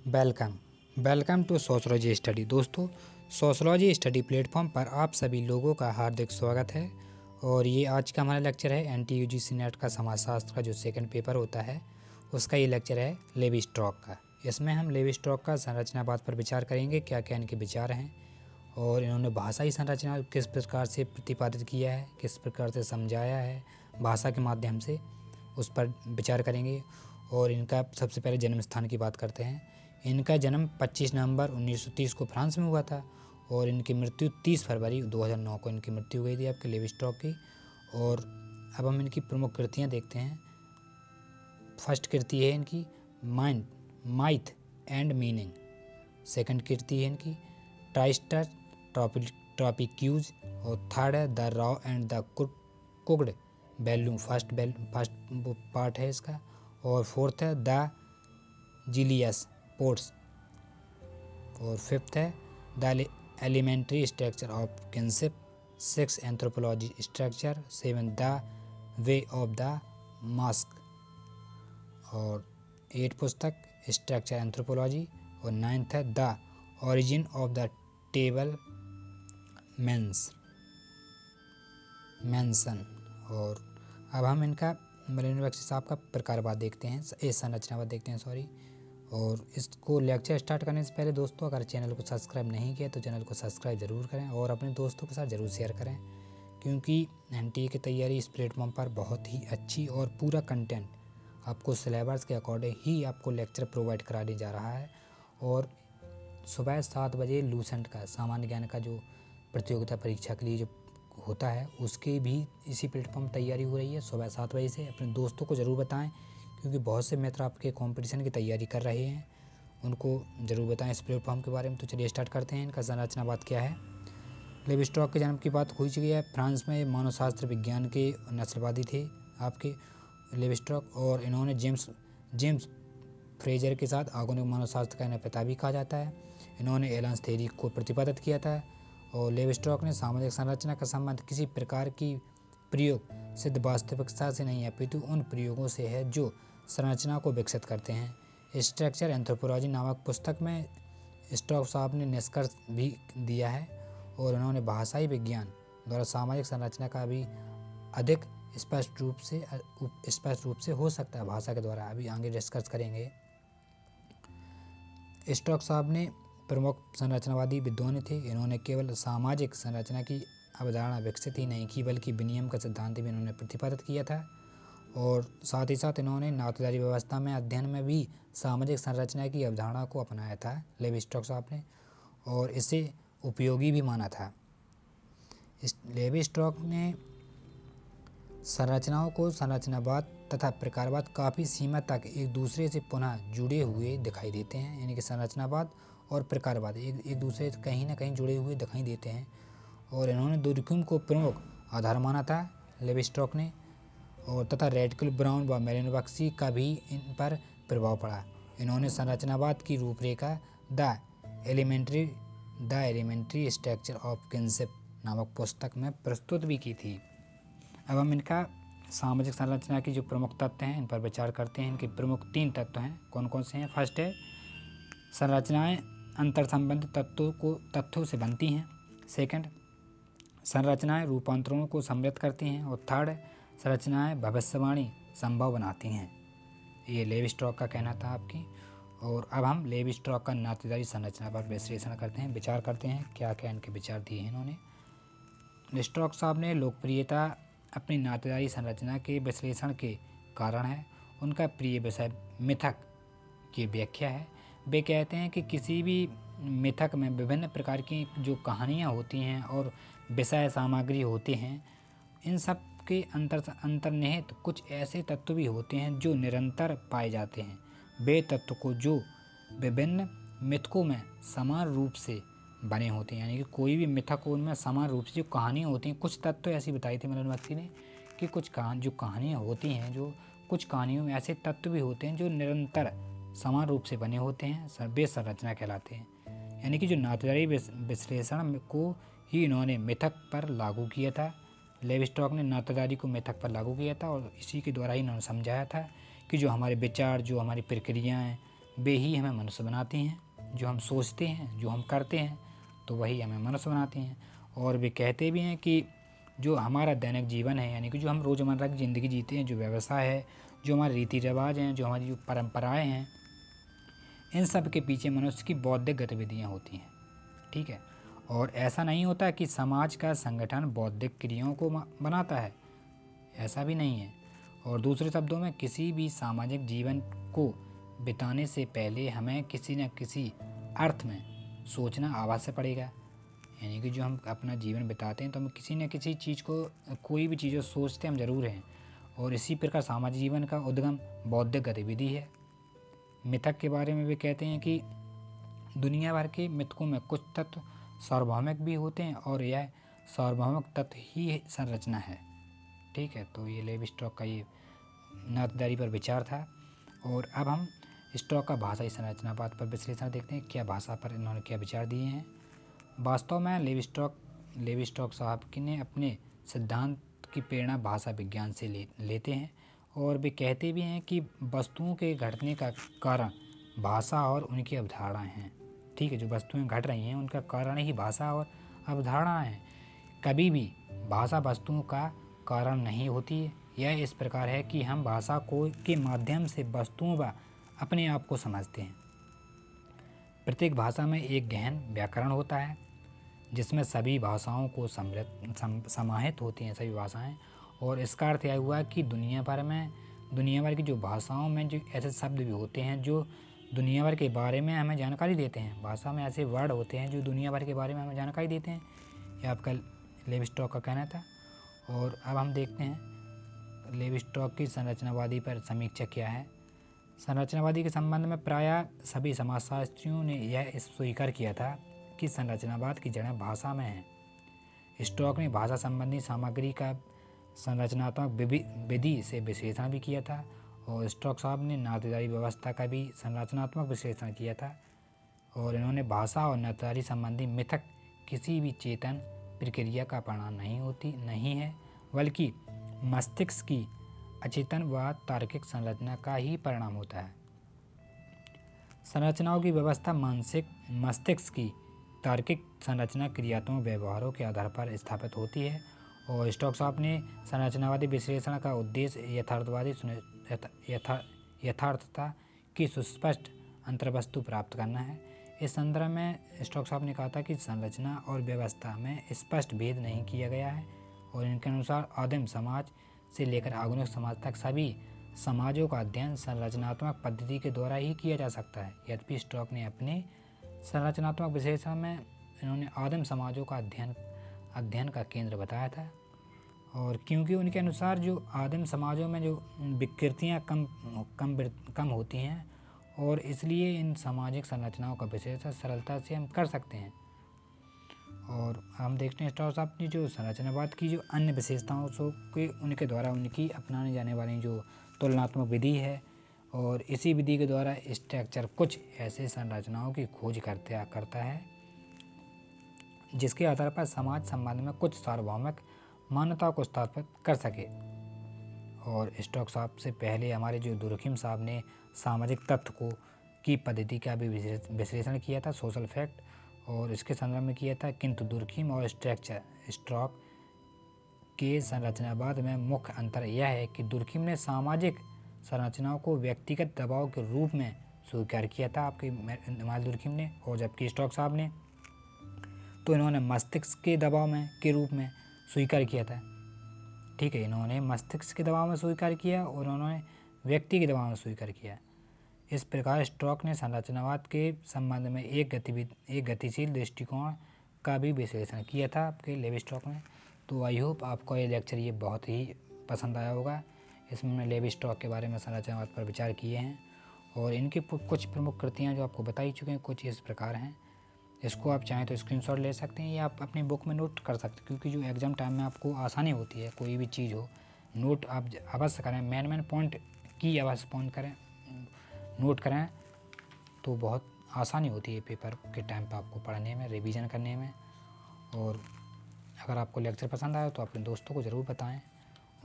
Welcome welcome to sociology study. दोस्तों, sociology study platform पर आप सभी लोगों का हार्दिक स्वागत है। और ये आज का हमारा लेक्चर है NTUGC नेट का समाजशास्त्र का जो सेकंड पेपर होता है उसका ये लेक्चर है लेवी स्ट्रॉक का। इसमें हम लेवी स्ट्रॉक का संरचनावाद पर विचार करेंगे, क्या क्या इनके विचार हैं और इन्होंने भाषाई संरचना किस प्रकार से प्रतिपादित किया है, किस प्रकार से समझाया है भाषा के माध्यम से, उस पर विचार करेंगे। और इनका सबसे पहले जन्म स्थान की बात करते हैं। इनका जन्म 25 नवंबर 1930 को फ्रांस में हुआ था और इनकी मृत्यु 30 फरवरी 2009 को इनकी मृत्यु हुई थी आपके लेवी स्ट्रॉक की। और अब हम इनकी प्रमुख कृतियाँ देखते हैं। फर्स्ट कृति है इनकी mind myth and meaning. Second कृति है इनकी ट्राइस्टर ट्रॉपिक्यूज। और थर्ड है the raw and the cooked volume. First part है इसका। और फोर्थ है द जीलियस पोर्ट्स। और फिफ्थ है the elementary structure of kinship. Six anthropology structure. Seven the way of the mask. और 8 पुस्तक स्ट्रक्चर एंथ्रोपोलॉजी। और 9th है the origin of the table मेंशन। और अब हम इनका मलिनोवस्की साहब का प्रकारवाद देखते हैं, संरचनावाद देखते हैं सॉरी। और इसको लेक्चर स्टार्ट करने से पहले दोस्तों, अगर चैनल को सब्सक्राइब नहीं किया तो चैनल को सब्सक्राइब ज़रूर करें और अपने दोस्तों के साथ ज़रूर शेयर करें, क्योंकि NTA की तैयारी इस प्लेटफॉर्म पर बहुत ही अच्छी और पूरा कंटेंट आपको सिलेबस के अकॉर्डिंग ही आपको लेक्चर प्रोवाइड कराने जा रहा है। और सुबह 7 बजे लूसेंट का सामान्य ज्ञान का जो प्रतियोगिता परीक्षा के लिए जो होता है उसकी भी इसी प्लेटफॉर्म तैयारी हो रही है सुबह 7 बजे से। अपने दोस्तों को ज़रूर बताएं, क्योंकि बहुत से मित्र आपके कंपटीशन की तैयारी कर रहे हैं, उनको ज़रूर बताएं इस प्लेटफॉर्म के बारे में। तो चलिए स्टार्ट करते हैं। इनका संरचनावाद क्या है। लेवी स्ट्रॉक के जन्म की बात हो चुकी है। फ्रांस में मानवशास्त्र विज्ञान के नस्लवादी थे आपके लेवी स्ट्रॉक। और इन्होंने जेम्स फ्रेजर के साथ आधुनिक मानवशास्त्र का इन्हें पिता भी कहा जाता है। इन्होंने एलांस थ्योरी को प्रतिपादित किया था। और लेवी स्ट्रॉक ने सामाजिक संरचना का संबंध किसी प्रकार की प्रयोग सिद्ध वास्तविकता से नहीं है, अपितु उन प्रयोगों से है जो संरचना को विकसित करते हैं। स्ट्रक्चर एंथ्रोपोलॉजी नामक पुस्तक में स्ट्रॉक साहब ने निष्कर्ष भी दिया है। और उन्होंने भाषाई विज्ञान द्वारा सामाजिक संरचना का भी अधिक स्पष्ट रूप से हो सकता है भाषा के द्वारा। अभी आगे डिस्कस करेंगे। स्ट्रॉक साहब ने प्रमुख संरचनावादी विद्वान थे। इन्होंने केवल सामाजिक संरचना की अवधारणा विकसित ही नहीं की, बल्कि विनिमय का सिद्धांत भी इन्होंने प्रतिपादित किया था। और साथ ही साथ इन्होंने नातेदारी व्यवस्था में अध्ययन में भी सामाजिक संरचना की अवधारणा को अपनाया था लेवी स्ट्रॉक साहब ने, और इसे उपयोगी भी माना था। लेवी स्ट्रॉक ने संरचनाओं को संरचनावाद तथा प्रकारवाद काफ़ी सीमा तक एक दूसरे से पुनः जुड़े हुए दिखाई देते हैं। यानी कि संरचनावाद और प्रकारवाद एक दूसरे से कहीं ना कहीं जुड़े हुए दिखाई देते हैं। और इन्होंने दुर्गम को प्रमुख आधार माना था लेवी स्ट्रॉक ने। और तथा रेडक्लिफ ब्राउन व मलिनोवस्की का भी इन पर प्रभाव पड़ा। इन्होंने संरचनावाद की रूपरेखा the elementary structure of kinship नामक पुस्तक में प्रस्तुत भी की थी। अब हम इनका सामाजिक संरचना की जो प्रमुख तत्व हैं इन पर विचार करते हैं। इनके प्रमुख 3 तत्व हैं, कौन कौन से हैं। फर्स्ट है संरचनाएं अंतर संबंधित तत्वों से बनती हैं। सेकंड, संरचनाएं रूपांतरों को सम्मिलित करती हैं। और थर्ड, संरचनाएं भविष्यवाणी संभव बनाती हैं। ये लेवी स्ट्रॉक का कहना था आपकी। और अब हम लेवी स्ट्रॉक का नातेदारी संरचना पर विश्लेषण करते हैं, विचार करते हैं क्या क्या इनके विचार दिए हैं इन्होंने। स्ट्रॉक साहब ने लोकप्रियता अपनी नातेदारी संरचना के विश्लेषण के कारण है। उनका प्रिय विषय मिथक की व्याख्या है। वे कहते हैं कि किसी भी मिथक में विभिन्न प्रकार की जो कहानियाँ होती हैं और विषय सामग्री होते हैं, इन सब के अंतर्निहित कुछ ऐसे तत्व भी होते हैं जो निरंतर पाए जाते हैं। वे तत्व को जो विभिन्न मिथकों में समान रूप से बने होते हैं, यानी कि कोई भी मिथक हो उनमें समान रूप से जो कहानियाँ होती हैं। कुछ तत्व ऐसी बताई थी मलिनोवस्की ने कि कुछ जो कहानियाँ होती हैं, जो कुछ कहानियों में ऐसे तत्व भी होते हैं जो निरंतर समान रूप से बने होते हैं, वे संरचना कहलाते हैं। यानी कि जो नातेदारी विश्लेषण को ही इन्होंने मिथक पर लागू किया था। लेवी स्ट्रॉक ने नातेदारी को मिथक पर लागू किया था और इसी के द्वारा ही इन्होंने समझाया था कि जो हमारे विचार, जो हमारी प्रक्रियाएँ, वे ही हमें मनुष्य बनाती हैं। जो हम सोचते हैं, जो हम करते हैं, तो वही हमें मनुष्य बनाती हैं। और वे कहते भी हैं कि जो हमारा दैनिक जीवन है, यानी कि जो हम रोज़मर्रा की ज़िंदगी जीते हैं, जो व्यवसाय है, जो हमारे रीति रिवाज हैं, जो हमारी जो परंपराएं हैं, इन सब के पीछे मनुष्य की बौद्धिक गतिविधियाँ होती हैं। ठीक है। और ऐसा नहीं होता कि समाज का संगठन बौद्धिक क्रियाओं को बनाता है, ऐसा भी नहीं है। और दूसरे शब्दों में किसी भी सामाजिक जीवन को बिताने से पहले हमें किसी न किसी अर्थ में सोचना आवश्यक पड़ेगा। यानी कि जो हम अपना जीवन बिताते हैं तो हम किसी न किसी चीज़ को, कोई भी चीज़ सोचते हम ज़रूर हैं। और इसी प्रकार सामाजिक जीवन का उद्गम बौद्धिक गतिविधि है। मिथक के बारे में भी कहते हैं कि दुनिया भर के मिथकों में कुछ तत्व सार्वभौमिक भी होते हैं और यह सार्वभौमिक तत्व ही संरचना है। ठीक है। तो ये लेवी स्ट्रॉक का ये नातेदारी पर विचार था। और अब हम स्ट्रॉक का भाषाई संरचनावाद पर विश्लेषण देखते हैं, क्या भाषा पर इन्होंने क्या विचार दिए हैं। वास्तव में लेवी स्ट्रॉक साहब ने अपने सिद्धांत की प्रेरणा भाषा विज्ञान से लेते हैं। और वे कहते भी हैं कि वस्तुओं के घटने का कारण भाषा और उनकी अवधारणाएं हैं। ठीक है। जो वस्तुएं घट रही हैं उनका कारण ही भाषा और अवधारणाएं हैं। कभी भी भाषा वस्तुओं का कारण नहीं होती है। यह इस प्रकार है कि हम भाषा के माध्यम से वस्तुओं व अपने आप को समझते हैं। प्रत्येक भाषा में एक गहन व्याकरण होता है जिसमें सभी भाषाओं को समाहित होती हैं, सभी भाषाएं। और इसका अर्थ यह हुआ कि दुनिया भर की जो भाषाओं में जो ऐसे शब्द भी होते हैं जो दुनिया भर के बारे में हमें जानकारी देते हैं। भाषा में ऐसे वर्ड होते हैं जो दुनिया भर के बारे में हमें जानकारी देते हैं। यह आपका लेवी स्ट्रॉक का कहना था। और अब हम देखते हैं लेवी स्ट्रॉक की संरचनावादी पर समीक्षा क्या है। संरचनावादी के संबंध में प्रायः सभी समाजशास्त्रियों ने यह स्वीकार किया था कि संरचनावाद की जड़ें भाषा में हैं। स्ट्रॉक ने भाषा संबंधी सामग्री का संरचनात्मक विधि से विश्लेषण भी किया था। और स्ट्रॉक साहब ने नातेदारी व्यवस्था का भी संरचनात्मक विश्लेषण किया था। और इन्होंने भाषा और नातेदारी संबंधी मिथक किसी भी चेतन प्रक्रिया का परिणाम नहीं है, बल्कि मस्तिष्क की अचेतन व तार्किक संरचना का ही परिणाम होता है। संरचनाओं की व्यवस्था मस्तिष्क की तार्किक संरचना क्रियात्मक व्यवहारों के आधार पर स्थापित होती है। और स्ट्रॉक साहब ने संरचनावादी विश्लेषण का उद्देश्य यथार्थता की सुस्पष्ट अंतर्वस्तु प्राप्त करना है। इस संदर्भ में स्ट्रॉक साहब ने कहा था कि संरचना और व्यवस्था में स्पष्ट भेद नहीं किया गया है। और इनके अनुसार आदिम समाज से लेकर आधुनिक समाज तक सभी समाजों का अध्ययन संरचनात्मक पद्धति के द्वारा ही किया जा सकता है। यद्यपि स्ट्रॉक ने अपने संरचनात्मक विश्लेषण में इन्होंने आदिम समाजों का अध्ययन का केंद्र बताया था। और क्योंकि उनके अनुसार जो आदिम समाजों में जो विकृतियाँ कम होती हैं, और इसलिए इन सामाजिक संरचनाओं का विश्लेषण सरलता से हम कर सकते हैं। और हम देखते हैं स्ट्रॉक साहब ने जो संरचनावाद की जो अन्य विशेषताओं के उनके द्वारा उनकी अपनाने जाने वाली जो तुलनात्मक विधि है, और इसी विधि के द्वारा स्ट्रक्चर कुछ ऐसे संरचनाओं की खोज करता है जिसके आधार पर समाज संबंध में कुछ सार्वभौमिक मान्यताओं को स्थापित कर सके। और स्ट्रॉक साहब से पहले हमारे जो दुर्खिम साहब ने सामाजिक तत्व की पद्धति का भी विश्लेषण किया था, सोशल फैक्ट, और इसके संदर्भ में किया था। किंतु दुर्खिम और स्ट्रॉक के संरचनावाद में मुख्य अंतर यह है कि दुर्खिम ने सामाजिक संरचनाओं को व्यक्तिगत दबाव के रूप में स्वीकार किया था, आपके माल दुर्खिम ने, और जबकि स्ट्रॉक साहब ने तो इन्होंने मस्तिष्क के दबाव के रूप में स्वीकार किया था। ठीक है। इन्होंने मस्तिष्क के दबाव में स्वीकार किया और उन्होंने व्यक्ति के दबाव में स्वीकार किया। इस प्रकार स्ट्रॉक ने संरचनावाद के संबंध में एक गतिशील दृष्टिकोण का भी विश्लेषण किया था आपके लेवी स्ट्रॉक में। तो आई होप आपको ये लेक्चर ये बहुत ही पसंद आया होगा। इसमें मैं लेवी स्ट्रॉक के बारे में संरचनावाद पर विचार किए हैं, और इनकी कुछ प्रमुख कृतियाँ जो आपको बताई चुके हैं कुछ इस प्रकार हैं। इसको आप चाहें तो स्क्रीनशॉट ले सकते हैं या आप अपनी बुक में नोट कर सकते हैं, क्योंकि जो एग्ज़ाम टाइम में आपको आसानी होती है, कोई भी चीज़ हो नोट आप अवश्य करें, मेन पॉइंट की अवश्य पॉइंट करें, नोट करें, तो बहुत आसानी होती है पेपर के टाइम पर आपको पढ़ने में, रिवीजन करने में। और अगर आपको लेक्चर पसंद आया तो अपने दोस्तों को ज़रूर बताएं।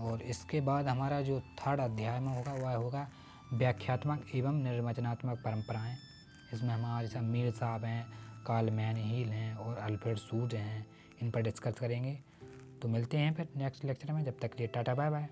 और इसके बाद हमारा जो थर्ड अध्याय में होगा वह होगा व्याख्यात्मक एवं निर्वचनात्मक परंपराएं। इसमें हमारे साथ मीर साहब हैं, कार्ल मैनहील हैं और अल्फ्रेड सूज हैं, इन पर डिस्कस करेंगे। तो मिलते हैं फिर नेक्स्ट लेक्चर में, जब तक के लिए टाटा बाय बाय।